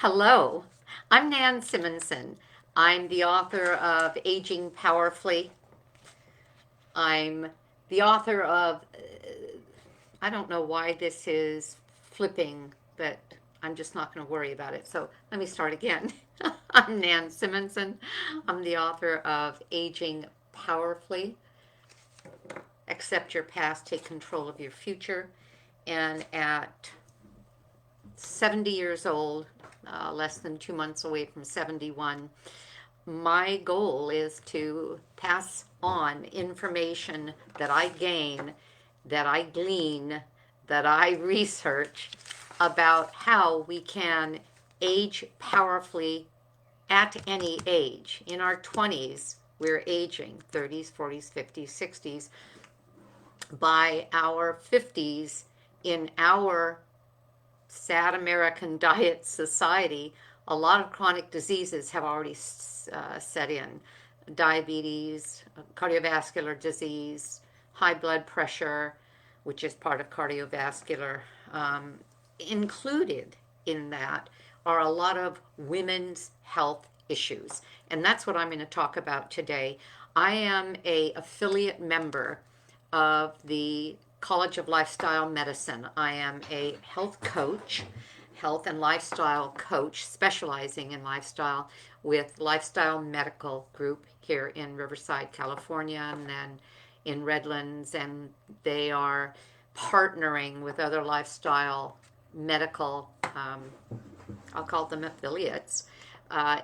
Hello, I'm Nan Simonson. I'm the author of Aging Powerfully. I'm the author of, I don't know why this is flipping, but I'm just not going to worry about it. So let me start again. I'm Nan Simonson. I'm the author of Aging Powerfully. Accept your past, take control of your future. And at 70 years old, less than 2 months away from 71, my goal is to pass on information that I gain, that I glean, that I research about how we can age powerfully at any age. In our 20s, we're aging, 30s, 40s, 50s, 60s. By our 50s, in our sad American diet society, a lot of chronic diseases have already set in. Diabetes, cardiovascular disease, high blood pressure, which is part of cardiovascular. Included in that are a lot of women's health issues. And that's what I'm going to talk about today. I am a affiliate member of the College of Lifestyle Medicine. I am a health coach, health and lifestyle coach, specializing in lifestyle with Lifestyle Medical Group here in Riverside, California, and then in Redlands. And they are partnering with other lifestyle medical, I'll call them affiliates,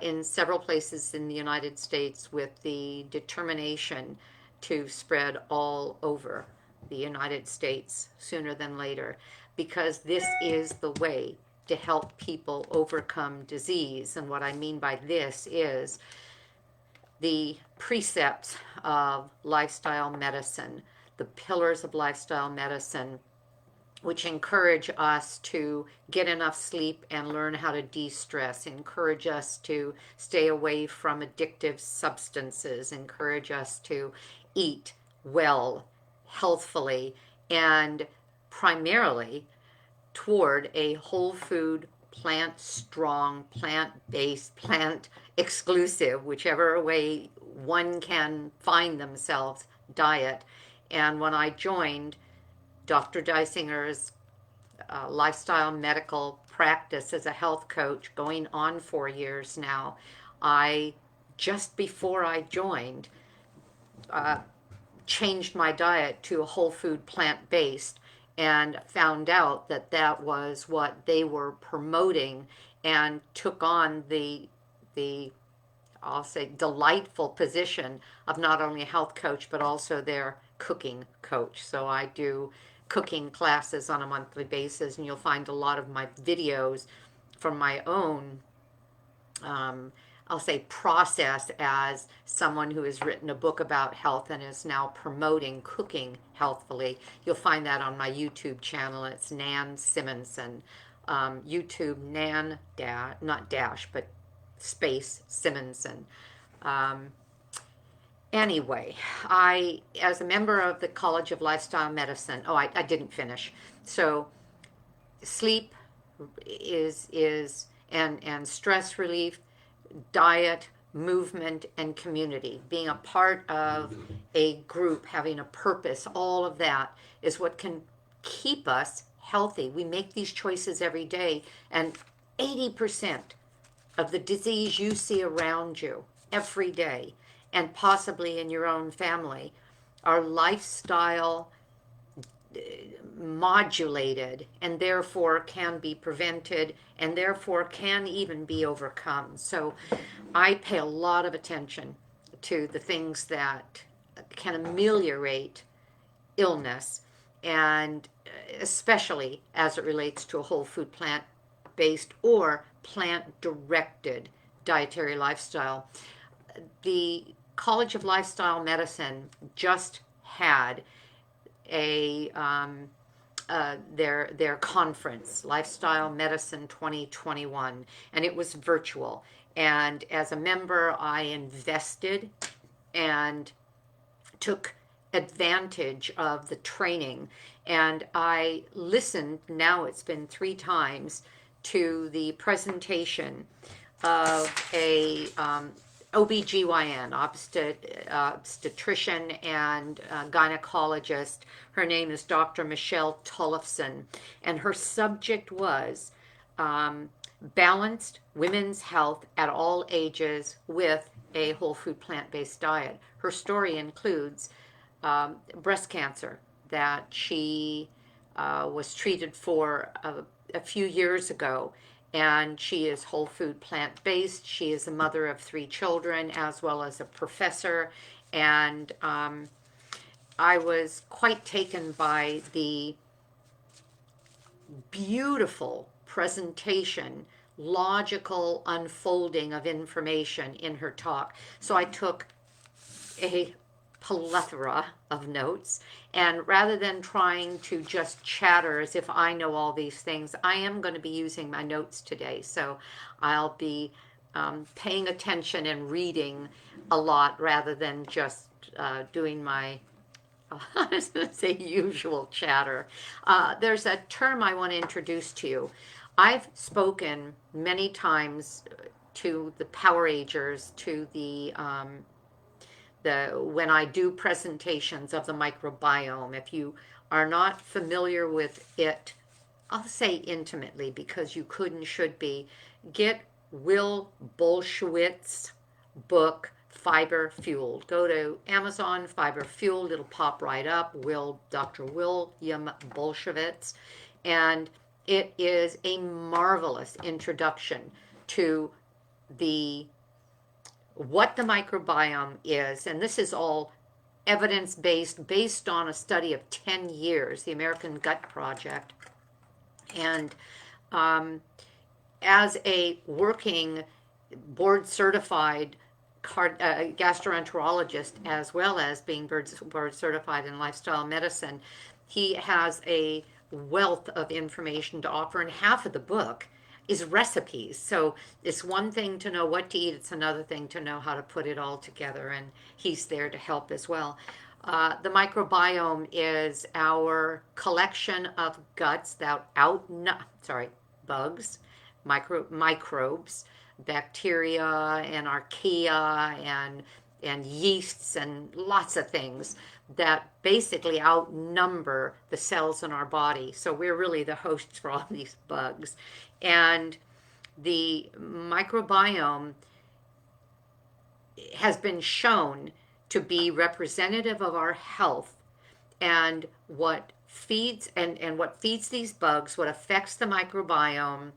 in several places in the United States with the determination to spread all over the United States sooner than later, because this is the way to help people overcome disease. And what I mean by this is the precepts of lifestyle medicine, the pillars of lifestyle medicine, which encourage us to get enough sleep and learn how to de-stress, encourage us to stay away from addictive substances, encourage us to eat well, healthfully, and primarily toward a whole food, plant strong, plant based, plant exclusive, whichever way one can find themselves, diet. And when I joined Dr. Deisinger's lifestyle medical practice as a health coach, going on 4 years now, I, just before I joined, changed my diet to a whole food plant based and found out that that was what they were promoting, and took on the I'll say delightful position of not only a health coach but also their cooking coach. So I do cooking classes on a monthly basis, and you'll find a lot of my videos from my own I'll say process as someone who has written a book about health and is now promoting cooking healthfully. You'll find that on my YouTube channel. It's Nan Simonson. YouTube Nan not dash, but space Simonson. Anyway, as a member of the College of Lifestyle Medicine, I didn't finish. So sleep is and stress relief, diet, movement, and community. Being a part of a group, having a purpose, all of that is what can keep us healthy. We make these choices every day, and 80% of the disease you see around you every day, and possibly in your own family, are lifestyle modulated, and therefore can be prevented, and therefore can even be overcome. So I pay a lot of attention to the things that can ameliorate illness, and especially as it relates to a whole food plant based or plant directed dietary lifestyle. The College of Lifestyle Medicine just had their conference, Lifestyle Medicine 2021, and it was virtual. And as a member, I invested and took advantage of the training, and I listened. Now it's been 3 times to the presentation of a OBGYN, obstetrician and gynecologist. Her name is Dr. Michelle Tollefson, and her subject was balanced women's health at all ages with a whole food plant-based diet. Her story includes breast cancer that she was treated for a few years ago, and she is whole food plant-based. She is a mother of 3 children as well as a professor, and I was quite taken by the beautiful presentation, logical unfolding of information in her talk. So I took a plethora of notes, and rather than trying to just chatter as if I know all these things, I am going to be using my notes today. So I'll be paying attention and reading a lot rather than just doing my I was going to say usual chatter. There's a term I want to introduce to you. I've spoken many times to the Power Agers, to the when I do presentations of the microbiome. If you are not familiar with it, I'll say intimately because you could and should be, get Will Bolshewitz's book, Fiber Fueled. Go to Amazon, Fiber Fueled, it'll pop right up, Dr. William Bolshevitz, and it is a marvelous introduction to what the microbiome is, and this is all evidence-based, based on a study of 10 years, the American Gut Project. And as a working board-certified gastroenterologist, as well as being board-certified in lifestyle medicine, he has a wealth of information to offer, and half of the book is recipes. So it's one thing to know what to eat, it's another thing to know how to put it all together, and he's there to help as well. The microbiome is our collection of guts that bugs, microbes, bacteria and archaea and yeasts and lots of things that basically outnumber the cells in our body. So we're really the hosts for all these bugs. And the microbiome has been shown to be representative of our health, and what feeds these bugs, what affects the microbiome,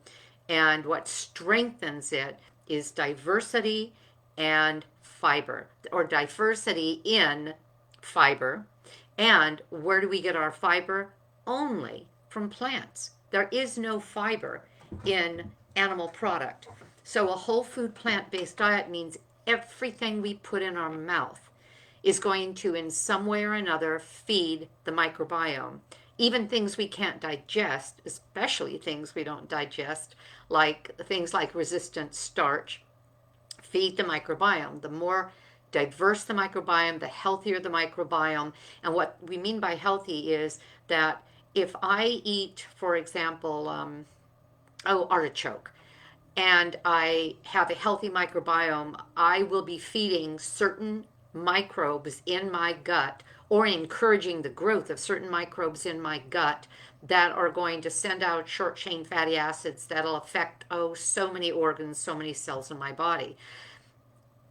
and what strengthens it is diversity and fiber, or diversity in fiber. And where do we get our fiber? Only from plants. There is no fiber in animal product. So a whole food plant-based diet means everything we put in our mouth is going to, in some way or another, feed the microbiome. Even things we can't digest, especially things we don't digest, like things like resistant starch, feed the microbiome. The more diverse the microbiome, the healthier the microbiome. And what we mean by healthy is that if I eat, for example, artichoke, and I have a healthy microbiome, I will be feeding certain microbes in my gut, or encouraging the growth of certain microbes in my gut that are going to send out short chain fatty acids that'll affect so many organs, so many cells in my body.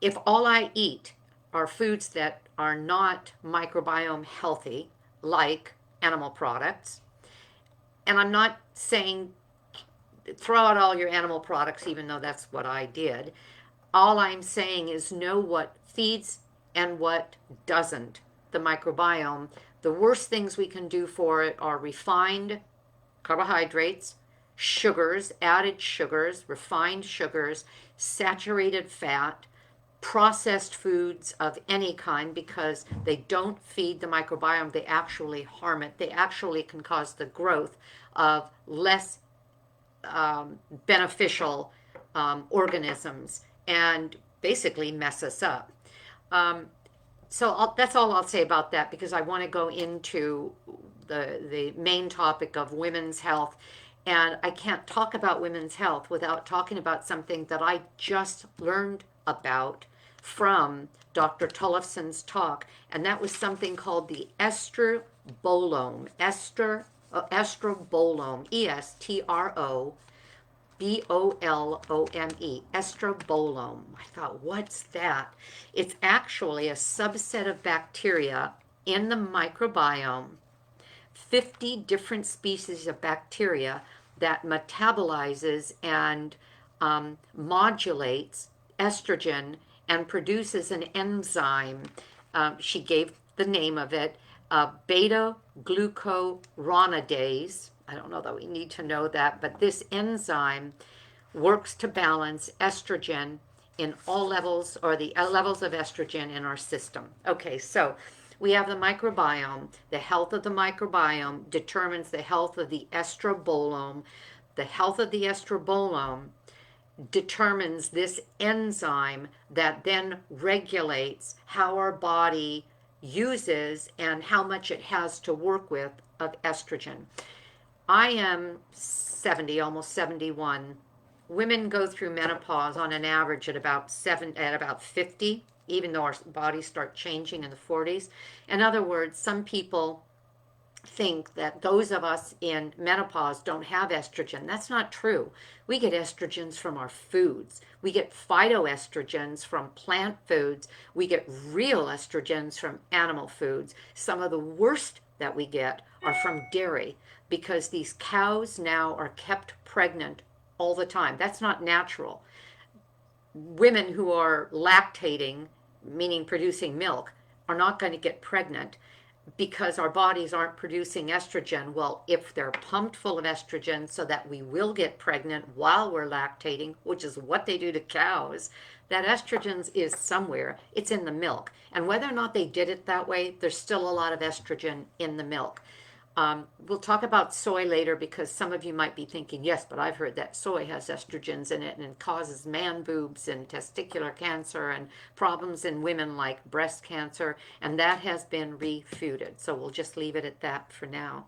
If all I eat are foods that are not microbiome healthy, like animal products, and I'm not saying throw out all your animal products, even though that's what I did. All I'm saying is know what feeds and what doesn't the microbiome. The worst things we can do for it are refined carbohydrates, sugars, added sugars, refined sugars, saturated fat, processed foods of any kind, because they don't feed the microbiome, they actually harm it. They actually can cause the growth of less beneficial organisms and basically mess us up. So that's all I'll say about that, because I want to go into the main topic of women's health And I can't talk about women's health without talking about something that I just learned about from Dr. Tollefson's talk, and that was something called the estrobolome. Estrobolome, estrobolome, estrobolome. I thought, what's that? It's actually a subset of bacteria in the microbiome, 50 different species of bacteria that metabolizes and modulates estrogen and produces an enzyme. She gave the name of it, beta glucuronidase. I don't know that we need to know that, but this enzyme works to balance estrogen in all levels, or the levels of estrogen in our system. Okay, so we have the microbiome. The health of the microbiome determines the health of the estrobolome. The health of the estrobolome determines this enzyme that then regulates how our body uses and how much it has to work with of estrogen. I am 70, almost 71. Women go through menopause on an average at about 50, even though our bodies start changing in the 40s. In other words, some people think that those of us in menopause don't have estrogen. That's not true. We get estrogens from our foods. We get phytoestrogens from plant foods. We get real estrogens from animal foods. Some of the worst that we get are from dairy, because these cows now are kept pregnant all the time. That's not natural. Women who are lactating, meaning producing milk, are not going to get pregnant because our bodies aren't producing estrogen. Well, if they're pumped full of estrogen so that we will get pregnant while we're lactating, which is what they do to cows, that estrogen is somewhere. It's in the milk. And whether or not they did it that way, there's still a lot of estrogen in the milk. We'll talk about soy later, because some of you might be thinking, yes, but I've heard that soy has estrogens in it and it causes man boobs and testicular cancer and problems in women like breast cancer, and that has been refuted. So we'll just leave it at that for now.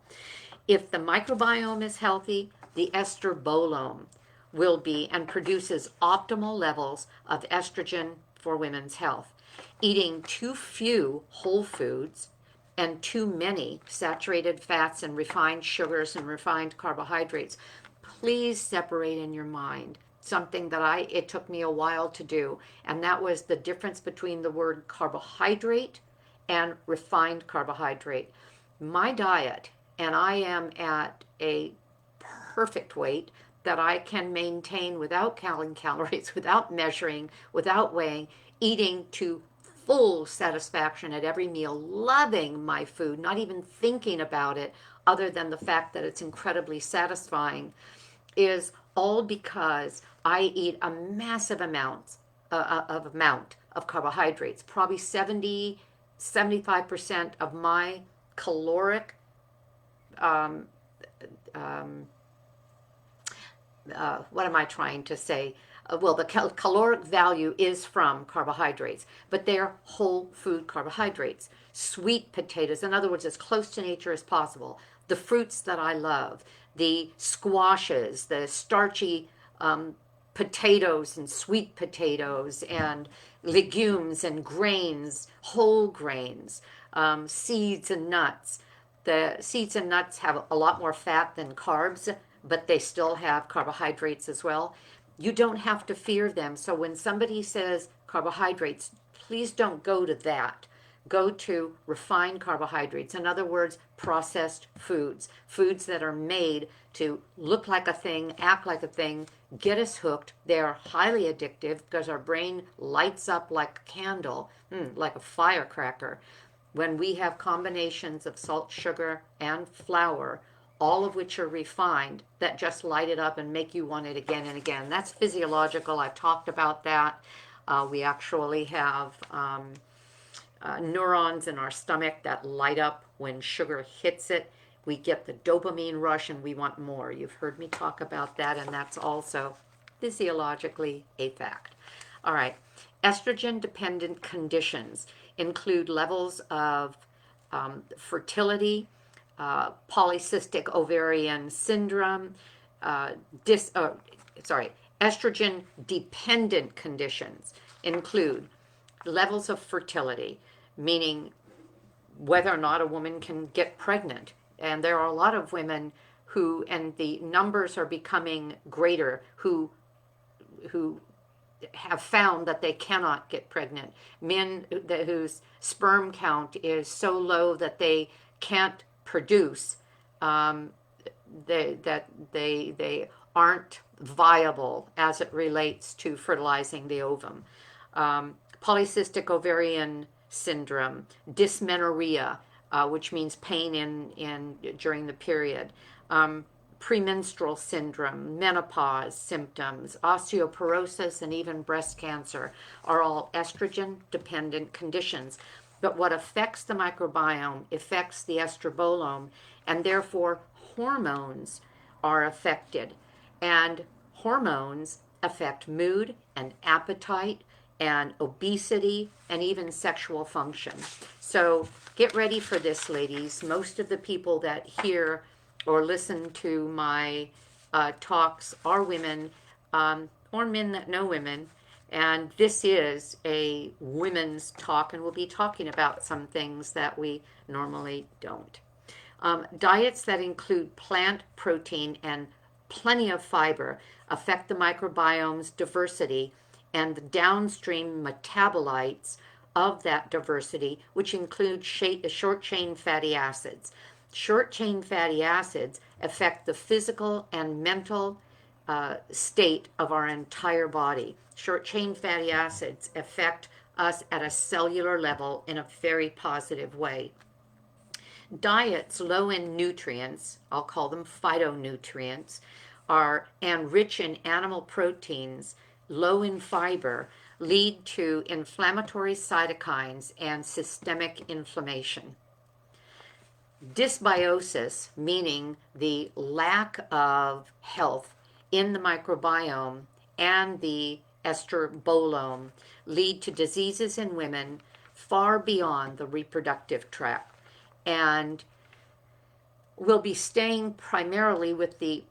If the microbiome is healthy, the estrobolome will be and produces optimal levels of estrogen for women's health. Eating too few whole foods and too many saturated fats and refined sugars and refined carbohydrates, please separate in your mind something that it took me a while to do, and that was the difference between the word carbohydrate and refined carbohydrate. My diet, and I am at a perfect weight that I can maintain without counting calories, without measuring, without weighing, eating to full satisfaction at every meal, loving my food, not even thinking about it other than the fact that it's incredibly satisfying, is all because I eat a massive amount of carbohydrates. Probably 75% of my caloric what am I trying to say? Well, the caloric value is from carbohydrates, but they're whole food carbohydrates. Sweet potatoes, in other words, as close to nature as possible. The fruits that I love, the squashes, the starchy potatoes and sweet potatoes and legumes and grains, whole grains, seeds and nuts. The seeds and nuts have a lot more fat than carbs, but they still have carbohydrates as well. You don't have to fear them. So when somebody says carbohydrates, please don't go to that. Go to refined carbohydrates. In other words, processed foods. Foods that are made to look like a thing, act like a thing, get us hooked. They're highly addictive because our brain lights up like a candle, like a firecracker. When we have combinations of salt, sugar, and flour, all of which are refined, that just light it up and make you want it again and again. That's physiological. I've talked about that. We actually have neurons in our stomach that light up when sugar hits it. We get the dopamine rush and we want more. You've heard me talk about that, and that's also physiologically a fact. All right. Estrogen-dependent conditions include levels of fertility, polycystic ovarian syndrome, uh, dis, uh, sorry, estrogen dependent conditions include levels of fertility, meaning whether or not a woman can get pregnant. And there are a lot of women who, and the numbers are becoming greater, who have found that they cannot get pregnant. Men whose sperm count is so low that they can't produce, um, they aren't viable as it relates to fertilizing the ovum. Polycystic ovarian syndrome, dysmenorrhea, which means pain in during the period, premenstrual syndrome, menopause symptoms, osteoporosis, and even breast cancer are all estrogen dependent conditions. But what affects the microbiome affects the estrobolome, and therefore hormones are affected. And hormones affect mood and appetite and obesity and even sexual function. So get ready for this, ladies. Most of the people that hear or listen to my talks are women, or men that know women. And this is a women's talk, and we'll be talking about some things that we normally don't. Diets that include plant protein and plenty of fiber affect the microbiome's diversity and the downstream metabolites of that diversity, which include short chain fatty acids. Short chain fatty acids affect the physical and mental state of our entire body. Short chain fatty acids affect us at a cellular level in a very positive way. Diets low in nutrients, I'll call them phytonutrients, and rich in animal proteins, low in fiber, lead to inflammatory cytokines and systemic inflammation. Dysbiosis, meaning the lack of health in the microbiome and the estrobolome, lead to diseases in women far beyond the reproductive tract. And we'll be staying primarily with the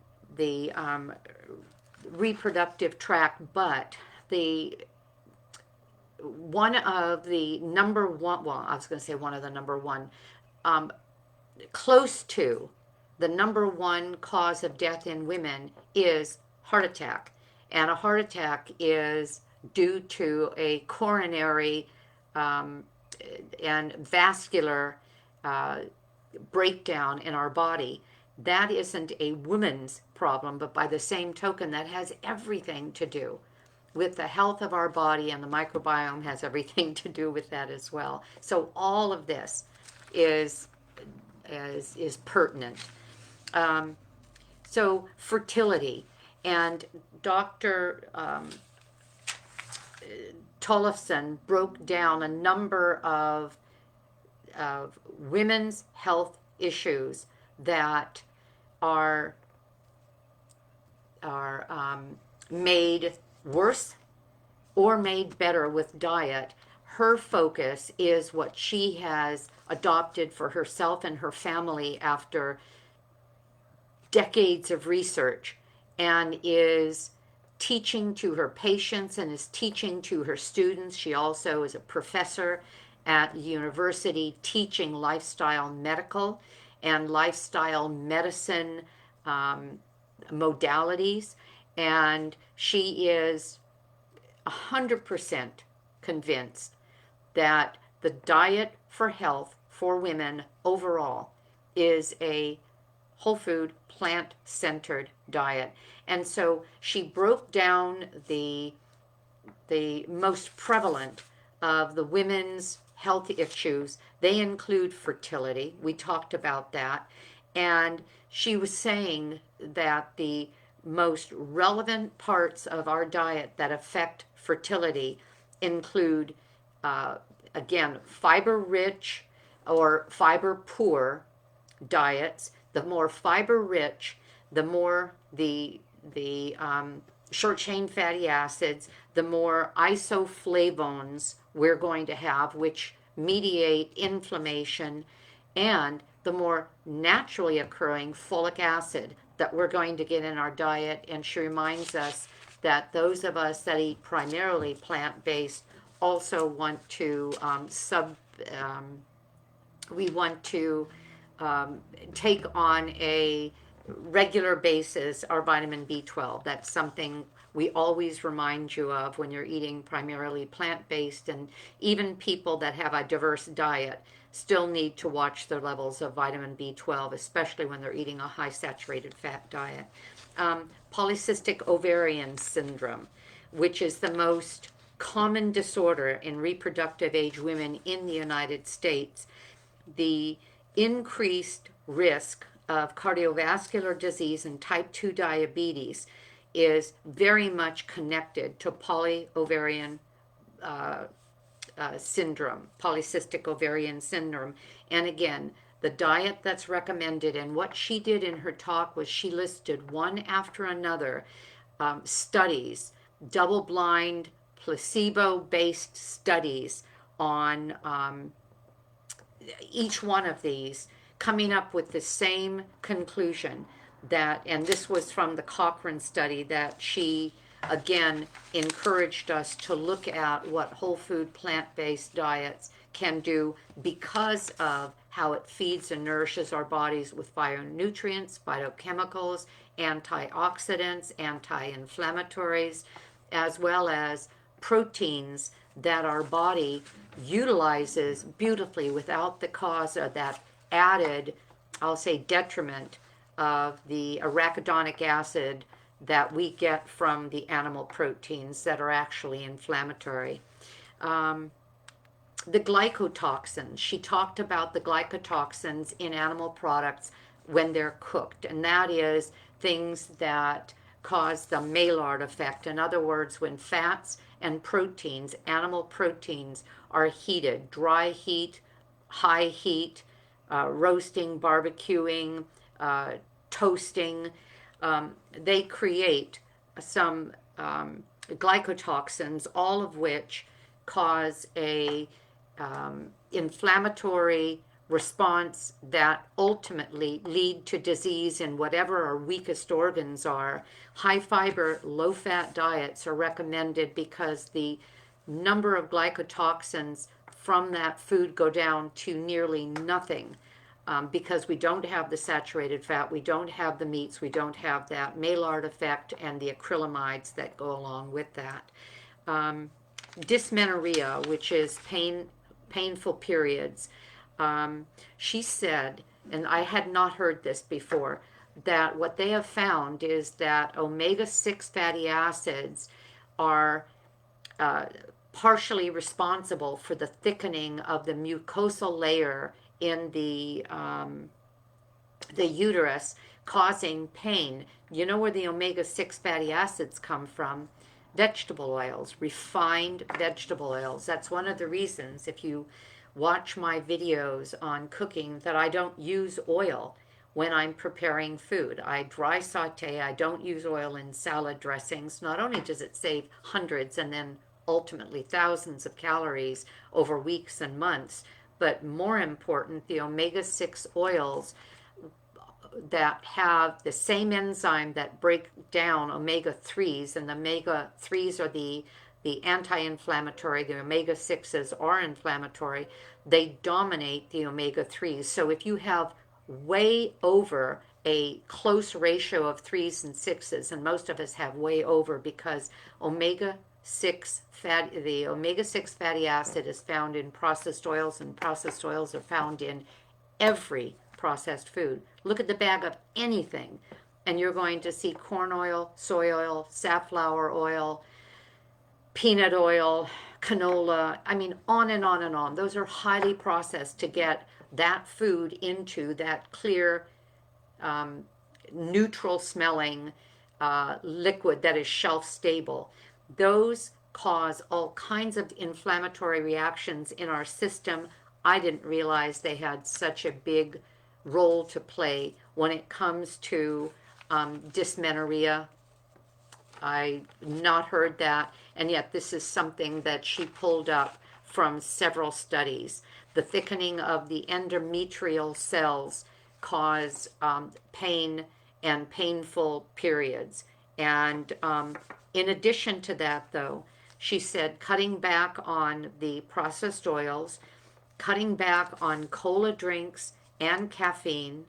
reproductive tract, but the one of the number one, well, I was going to say one of the number one, close to the number one cause of death in women is heart attack. And a heart attack is due to a coronary and vascular breakdown in our body. That isn't a woman's problem, but by the same token, that has everything to do with the health of our body, and the microbiome has everything to do with that as well. So all of this is pertinent. So fertility, and Dr. Tollefson broke down a number of women's health issues that are made worse or made better with diet. Her focus is what she has adopted for herself and her family after decades of research, and is teaching to her patients and is teaching to her students. She also is a professor at the university teaching lifestyle medical and lifestyle medicine modalities, and she is 100% convinced that the diet for health for women overall is a whole food, plant-centered diet. And so she broke down the most prevalent of the women's health issues. They include fertility. We talked about that. And she was saying that the most relevant parts of our diet that affect fertility include, again, fiber-rich or fiber-poor diets. The more fiber-rich, the more the short-chain fatty acids, the more isoflavones we're going to have, which mediate inflammation, and the more naturally occurring folic acid, that we're going to get in our diet, and she reminds us that those of us that eat primarily plant-based also want to we want to take on a regular basis our vitamin B12. That's something we always remind you of when you're eating primarily plant-based, and even people that have a diverse diet still need to watch their levels of vitamin B12, especially when they're eating a high saturated fat diet. Polycystic Ovarian Syndrome, which is the most common disorder in reproductive age women in the United States. The increased risk of cardiovascular disease and type 2 diabetes is very much connected to syndrome, polycystic ovarian syndrome. And again, the diet that's recommended, and what she did in her talk was she listed one after another studies, double-blind, placebo-based studies on each one of these, coming up with the same conclusion that, and this was from the Cochrane study, that she again encouraged us to look at what whole food plant-based diets can do because of how it feeds and nourishes our bodies with phytonutrients, phytochemicals, antioxidants, anti-inflammatories, as well as proteins that our body utilizes beautifully without the cause of that added, I'll say, detriment of the arachidonic acid that we get from the animal proteins that are actually inflammatory. The glycotoxins, she talked about the glycotoxins in animal products when they're cooked, and that is things that cause the Maillard effect. In other words, when fats and proteins, animal proteins, are heated, dry heat, high heat, roasting, barbecuing, toasting, they create some glycotoxins, all of which cause a inflammatory response that ultimately lead to disease in whatever our weakest organs are. High fiber, low fat diets are recommended because the number of glycotoxins from that food go down to nearly nothing, because we don't have the saturated fat, we don't have the meats, we don't have that Maillard effect and the acrylamides that go along with that. Dysmenorrhea, which is painful periods. She said, and I had not heard this before, that what they have found is that omega-6 fatty acids are partially responsible for the thickening of the mucosal layer in the uterus, causing pain. You know where the omega-6 fatty acids come from? Vegetable oils, refined vegetable oils. That's one of the reasons, if you watch my videos on cooking, that I don't use oil when I'm preparing food. I dry saute. I don't use oil in salad dressings. Not only does it save hundreds and then ultimately thousands of calories over weeks and months, but more important, the omega-6 oils that have the same enzyme that break down omega-3s, and the omega-3s are the anti-inflammatory, the omega-6s are inflammatory, they dominate the omega-3s. So if you have way over a close ratio of 3s and 6s, and most of us have way over because the omega-6 fatty acid is found in processed oils, and processed oils are found in every processed food. Look at the bag of anything, and you're going to see corn oil, soy oil, safflower oil, peanut oil, canola, I mean, on and on and on. Those are highly processed to get that food into that clear, neutral smelling liquid that is shelf stable. Those cause all kinds of inflammatory reactions in our system. I didn't realize they had such a big role to play when it comes to dysmenorrhea. I not heard that, and yet this is something that she pulled up from several studies. The thickening of the endometrial cells cause pain and painful periods. And in addition to that, though, she said cutting back on the processed oils, cutting back on cola drinks and caffeine.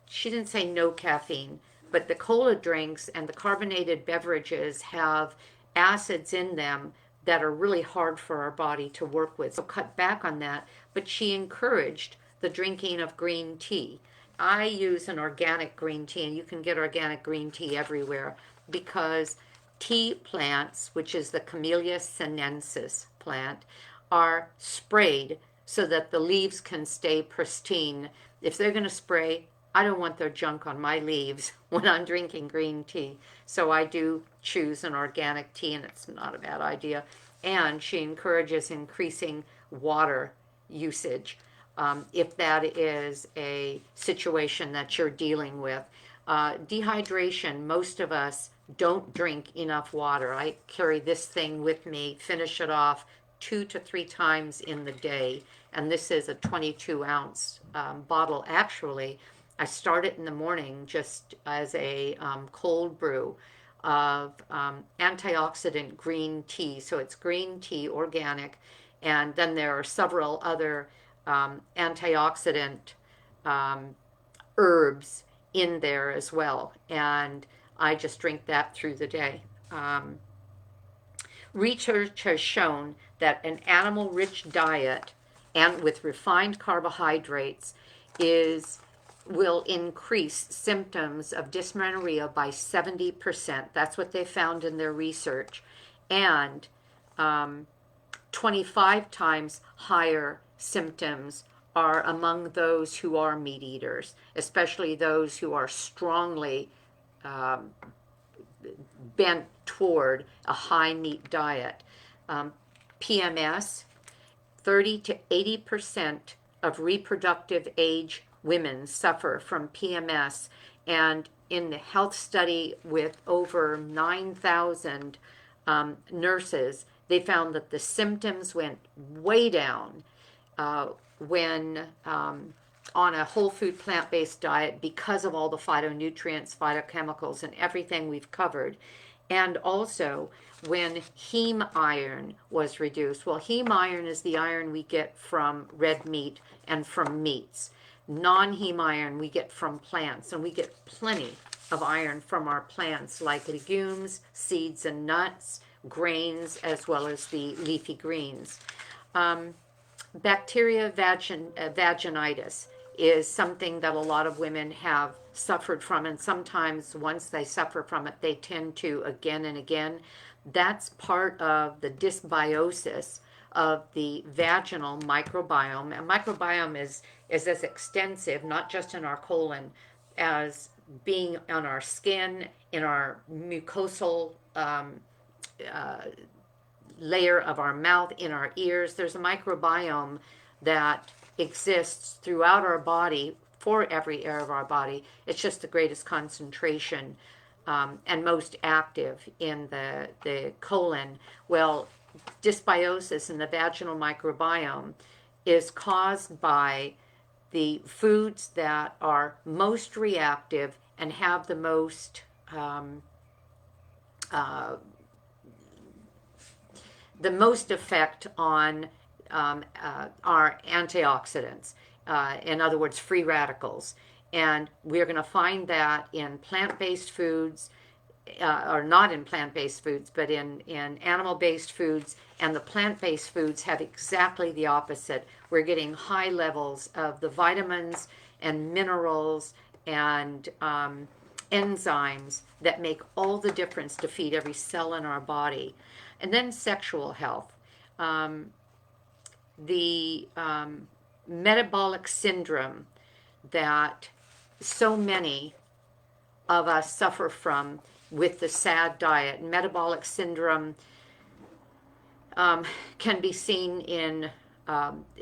She didn't say no caffeine, but the cola drinks and the carbonated beverages have acids in them that are really hard for our body to work with. So cut back on that. But she encouraged the drinking of green tea. I use an organic green tea, and you can get organic green tea everywhere, because tea plants, which is the Camellia sinensis plant, are sprayed so that the leaves can stay pristine. If they're going to spray, I don't want their junk on my leaves when I'm drinking green tea. So I do choose an organic tea, and it's not a bad idea. And she encourages increasing water usage if that is a situation that you're dealing with. Dehydration, most of us don't drink enough water. I carry this thing with me, finish it off 2 to 3 times in the day. And this is a 22-ounce bottle. Actually, I start it in the morning just as a cold brew of antioxidant green tea. So it's green tea, organic, and then there are several other antioxidant herbs in there as well. And I just drink that through the day. Research has shown that an animal-rich diet and with refined carbohydrates will increase symptoms of dysmenorrhea by 70%. That's what they found in their research. And 25 times higher symptoms are among those who are meat eaters, especially those who are strongly bent toward a high meat diet. PMS, 30 to 80% of reproductive age women suffer from PMS, and in the health study with over 9,000 nurses, they found that the symptoms went way down when on a whole food plant-based diet, because of all the phytonutrients, phytochemicals, and everything we've covered. And also when heme iron was reduced. Well, heme iron is the iron we get from red meat and from meats. Non-heme iron we get from plants, and we get plenty of iron from our plants, like legumes, seeds and nuts, grains, as well as the leafy greens. Bacteria vaginitis is something that a lot of women have suffered from, and sometimes once they suffer from it, they tend to again and again. That's part of the dysbiosis of the vaginal microbiome. And microbiome is as extensive, not just in our colon, as being on our skin, in our mucosal layer of our mouth, in our ears. There's a microbiome that exists throughout our body, for every area of our body. It's just the greatest concentration and most active in the colon. Well, dysbiosis in the vaginal microbiome is caused by the foods that are most reactive and have the most effect on our antioxidants. In other words, free radicals. And we're going to find that in plant-based foods, or not in plant-based foods, but in animal-based foods. And the plant-based foods have exactly the opposite. We're getting high levels of the vitamins and minerals and enzymes that make all the difference to feed every cell in our body. And then sexual health. The metabolic syndrome that so many of us suffer from with the SAD diet. Metabolic syndrome can be seen in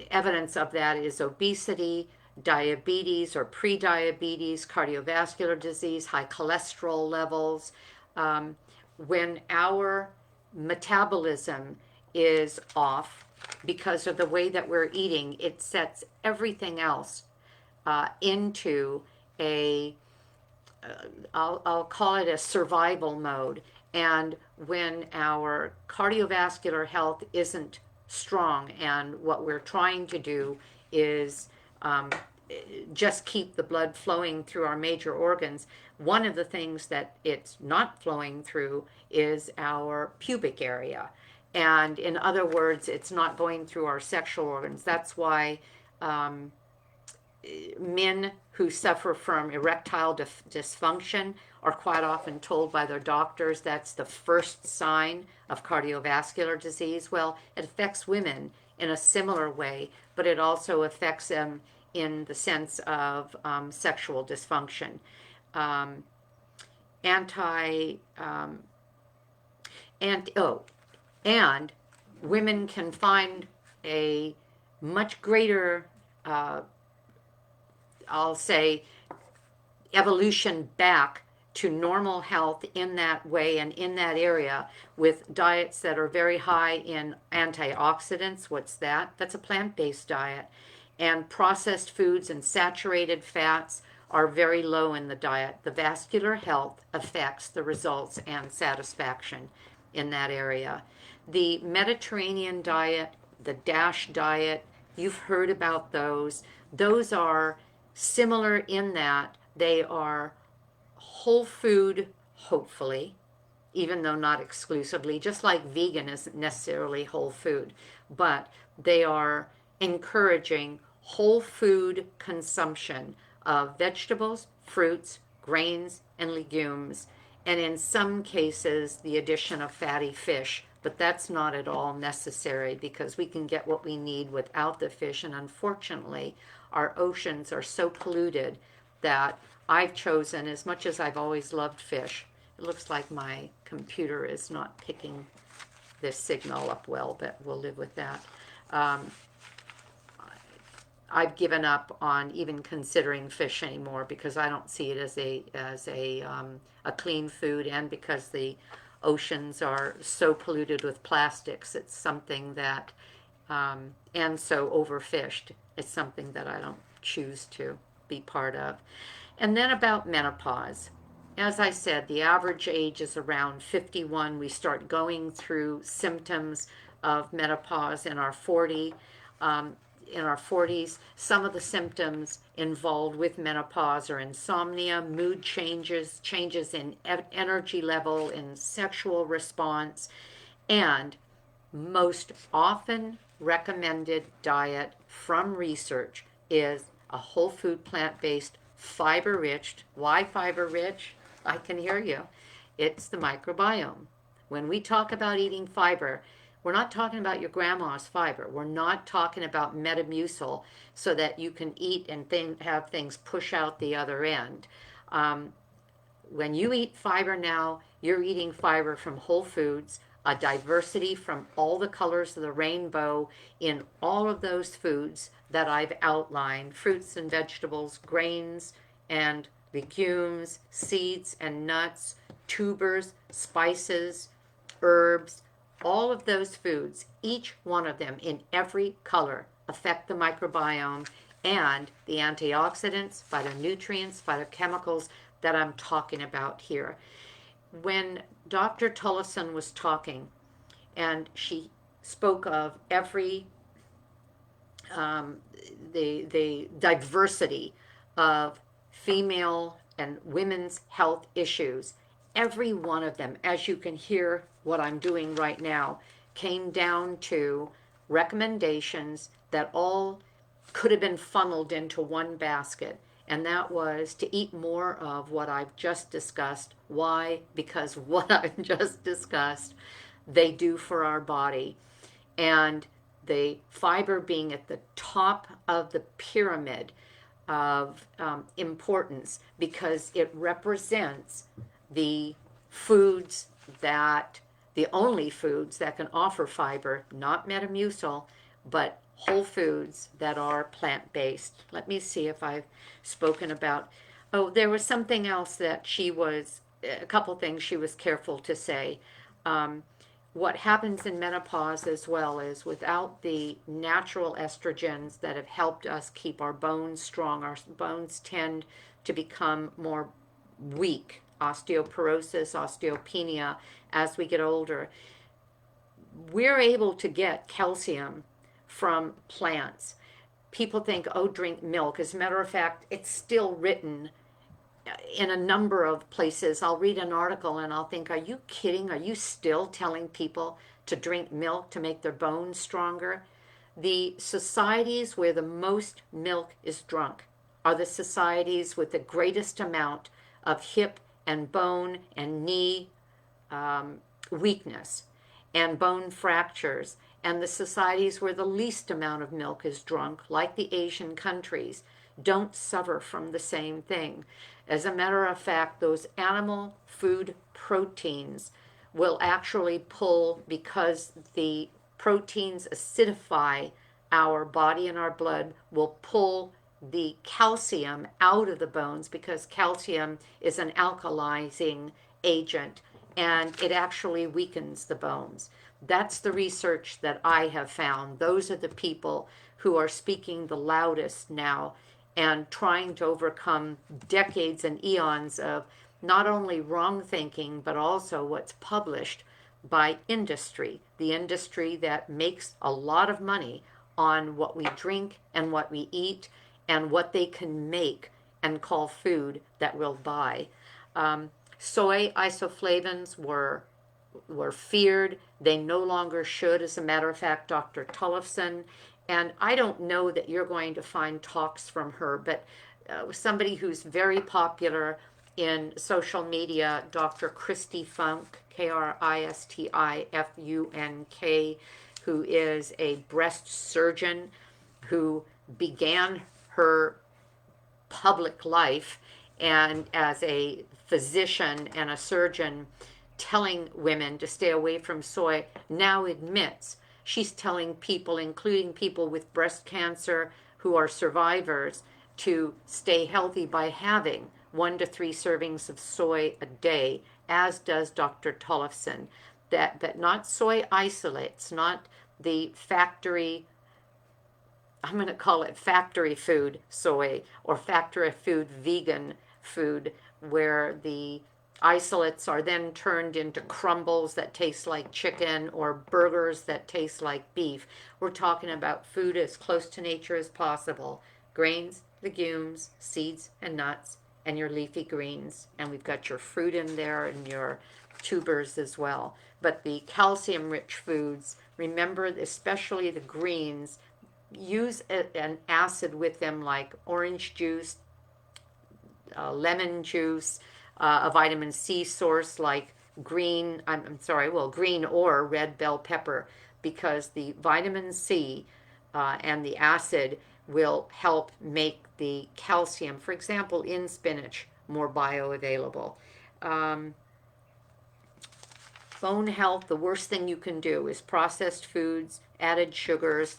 evidence of that is obesity, diabetes or pre-diabetes, cardiovascular disease, high cholesterol levels. When our metabolism is off because of the way that we're eating, it sets everything else into a I'll call it a survival mode. And when our cardiovascular health isn't strong, and what we're trying to do is um, just keep the blood flowing through our major organs, one of the things that it's not flowing through is our pubic area. And in other words, it's not going through our sexual organs. That's why um, men who suffer from erectile dysfunction are quite often told by their doctors that's the first sign of cardiovascular disease. Well, it affects women in a similar way, but it also affects them in the sense of sexual dysfunction. Um, anti and oh, and women can find a much greater uh, I'll say evolution back to normal health in that way and in that area with diets that are very high in antioxidants. What's that? That's a plant-based diet. And processed foods and saturated fats are very low in the diet. The vascular health affects the results and satisfaction in that area. The Mediterranean diet, the DASH diet, you've heard about those. Those are similar in that they are whole food, hopefully, even though not exclusively, just like vegan isn't necessarily whole food, but they are encouraging whole food consumption of vegetables, fruits, grains, and legumes, and in some cases, the addition of fatty fish. But that's not at all necessary because we can get what we need without the fish. And unfortunately, our oceans are so polluted that I've chosen, as much as I've always loved fish, it looks like my computer is not picking this signal up well, but we'll live with that. Um, I've given up on even considering fish anymore because I don't see it as a clean food, and because the oceans are so polluted with plastics. It's something that and so overfished. It's something that I don't choose to be part of. And then about menopause. As I said, the average age is around 51. We start going through symptoms of menopause in our 40. In our 40s, some of the symptoms involved with menopause are insomnia, mood changes, changes in energy level, in sexual response, and most often recommended diet from research is a whole food plant-based fiber rich. Why fiber rich? I can hear you. It's the microbiome. When we talk about eating fiber, we're not talking about your grandma's fiber. We're not talking about Metamucil so that you can eat and have things push out the other end. When you eat fiber now, you're eating fiber from whole foods, a diversity from all the colors of the rainbow in all of those foods that I've outlined, fruits and vegetables, grains and legumes, seeds and nuts, tubers, spices, herbs, all of those foods, each one of them in every color, affect the microbiome and the antioxidants, phytonutrients, phytochemicals that I'm talking about here. When Dr. Tullison was talking, and she spoke of every the diversity of female and women's health issues, every one of them, as you can hear what I'm doing right now, came down to recommendations that all could have been funneled into one basket. And that was to eat more of what I've just discussed. Why? Because what I've just discussed, they do for our body. And the fiber being at the top of the pyramid of importance, because it represents the foods that, the only foods that can offer fiber, not Metamucil, but whole foods that are plant-based. Let me see if I've spoken about, oh, there was something else that she was, a couple things she was careful to say. What happens in menopause as well is without the natural estrogens that have helped us keep our bones strong, our bones tend to become more weak, osteoporosis, osteopenia as we get older. We're able to get calcium from plants. People think, oh, drink milk. As a matter of fact, it's still written in a number of places. I'll read an article and I'll think, are you kidding? Are you still telling people to drink milk to make their bones stronger? The societies where the most milk is drunk are the societies with the greatest amount of hip and bone and knee weakness and bone fractures, and the societies where the least amount of milk is drunk, like the Asian countries, don't suffer from the same thing. As a matter of fact, those animal food proteins will actually pull, because the proteins acidify our body and our blood, will pull the calcium out of the bones, because calcium is an alkalizing agent and it actually weakens the bones. That's the research that I have found. Those are the people who are speaking the loudest now and trying to overcome decades and eons of not only wrong thinking, but also what's published by industry, the industry that makes a lot of money on what we drink and what we eat and what they can make and call food that we'll buy. Soy isoflavones were feared. They no longer should. As a matter of fact, Dr. Tollefson, and I don't know that you're going to find talks from her, but somebody who's very popular in social media, Dr. Christy Funk, Kristifunk, who is a breast surgeon who began her public life and as a physician and a surgeon telling women to stay away from soy, now admits she's telling people, including people with breast cancer who are survivors, to stay healthy by having 1 to 3 servings of soy a day, as does Dr. Tollefson. That not soy isolates, not the factory, I'm going to call it factory food soy or factory food vegan food, where the isolates are then turned into crumbles that taste like chicken or burgers that taste like beef. We're talking about food as close to nature as possible. Grains, legumes, seeds, and nuts, and your leafy greens. And we've got your fruit in there and your tubers as well. But the calcium-rich foods, remember, especially the greens, use an acid with them like orange juice, lemon juice, a vitamin C source like green or red bell pepper, because the vitamin C and the acid will help make the calcium, for example, in spinach, more bioavailable. Bone health, the worst thing you can do is processed foods, added sugars,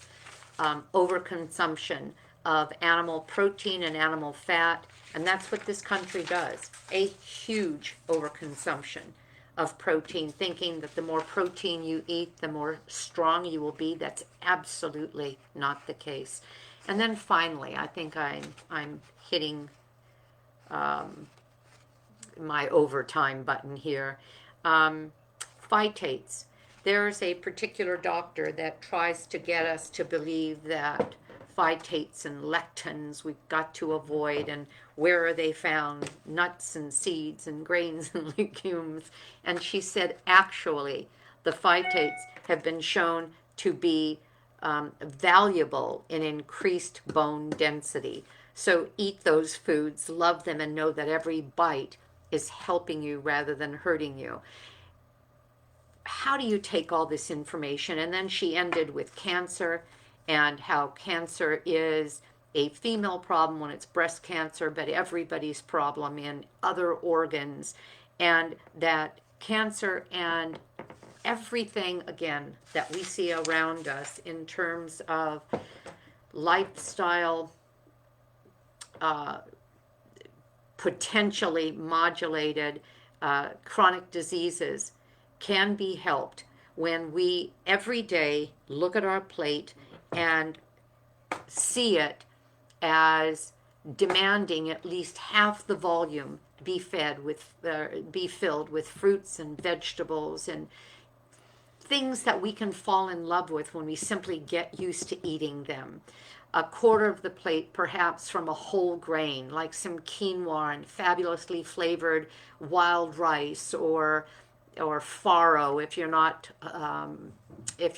overconsumption of animal protein and animal fat, and that's what this country does. A huge overconsumption of protein, thinking that the more protein you eat, the more strong you will be. That's absolutely not the case. And then finally, I think I'm hitting my overtime button here. Phytates. There's a particular doctor that tries to get us to believe that phytates and lectins we've got to avoid, and where are they found? Nuts and seeds and grains and legumes. And she said, actually, the phytates have been shown to be valuable in increased bone density. So eat those foods, love them, and know that every bite is helping you rather than hurting you. How do you take all this information? And then she ended with cancer, and how cancer is a female problem when it's breast cancer, but everybody's problem in other organs, and that cancer and everything, again, that we see around us in terms of lifestyle, potentially modulated chronic diseases can be helped when we every day look at our plate and see it as demanding at least half the volume be be filled with fruits and vegetables and things that we can fall in love with when we simply get used to eating them. A quarter of the plate perhaps from a whole grain, like some quinoa and fabulously flavored wild rice, or farro if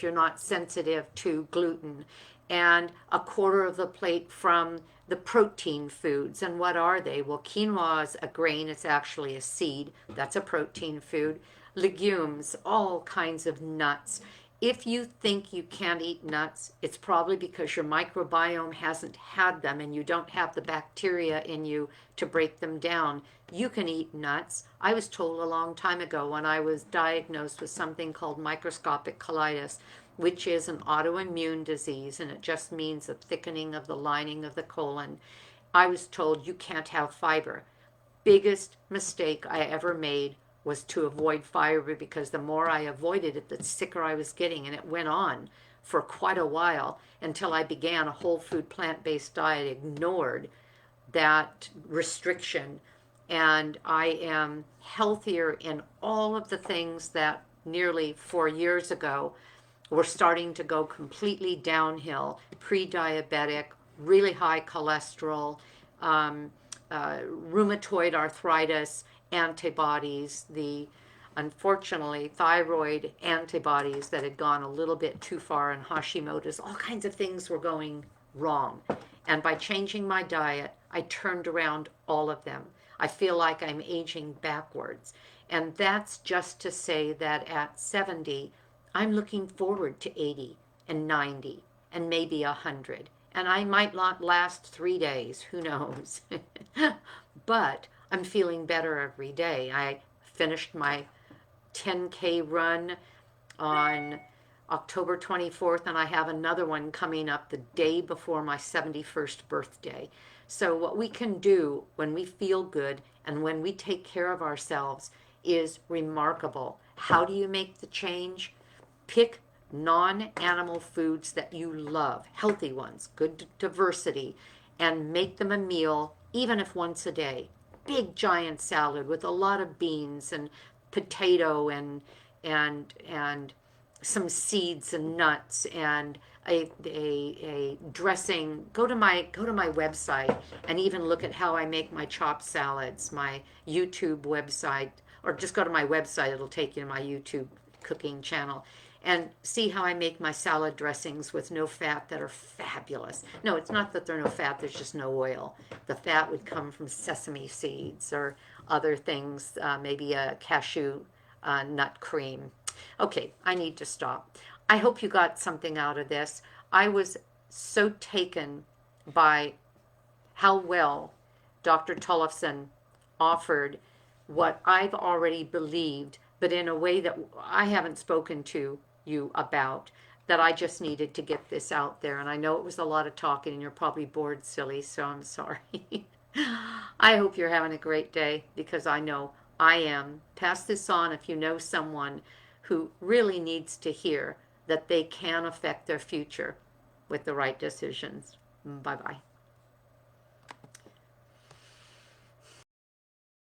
you're not sensitive to gluten, and a quarter of the plate from the protein foods. And what are they? Well, quinoa is a grain, it's actually a seed. That's a protein food. Legumes, all kinds of nuts. If you think you can't eat nuts, it's probably because your microbiome hasn't had them and you don't have the bacteria in you to break them down. You can eat nuts. I was told a long time ago when I was diagnosed with something called microscopic colitis, which is an autoimmune disease, and it just means a thickening of the lining of the colon. I was told you can't have fiber. Biggest mistake I ever made was to avoid fiber, because the more I avoided it, the sicker I was getting. And it went on for quite a while until I began a whole food plant-based diet, ignored that restriction, and I am healthier in all of the things that nearly 4 years ago were starting to go completely downhill. Pre-diabetic, really high cholesterol, rheumatoid arthritis, antibodies, the unfortunately thyroid antibodies that had gone a little bit too far, and Hashimoto's, all kinds of things were going wrong. And by changing my diet, I turned around all of them. I feel like I'm aging backwards. And that's just to say that at 70, I'm looking forward to 80 and 90 and maybe 100. And I might not last 3 days, who knows? But I'm feeling better every day. I finished my 10K run on October 24th, and I have another one coming up the day before my 71st birthday. So what we can do when we feel good and when we take care of ourselves is remarkable. How do you make the change? Pick non-animal foods that you love, healthy ones, good diversity, and make them a meal, even if once a day. Big giant salad with a lot of beans and potato and some seeds and nuts and a dressing. Go to my website and even look at how I make my chopped salads, my YouTube website, or just go to my website. It'll take you to my YouTube cooking channel, and see how I make my salad dressings with no fat that are fabulous. No, it's not that they're no fat, there's just no oil. The fat would come from sesame seeds or other things, maybe a cashew nut cream. Okay, I need to stop. I hope you got something out of this. I was so taken by how well Dr. Tollefson offered what I've already believed, but in a way that I haven't spoken to you about, that I just needed to get this out there. And I know it was a lot of talking and you're probably bored silly, so I'm sorry. I hope you're having a great day, because I know I am. Pass this on if you know someone who really needs to hear that they can affect their future with the right decisions. Bye-bye.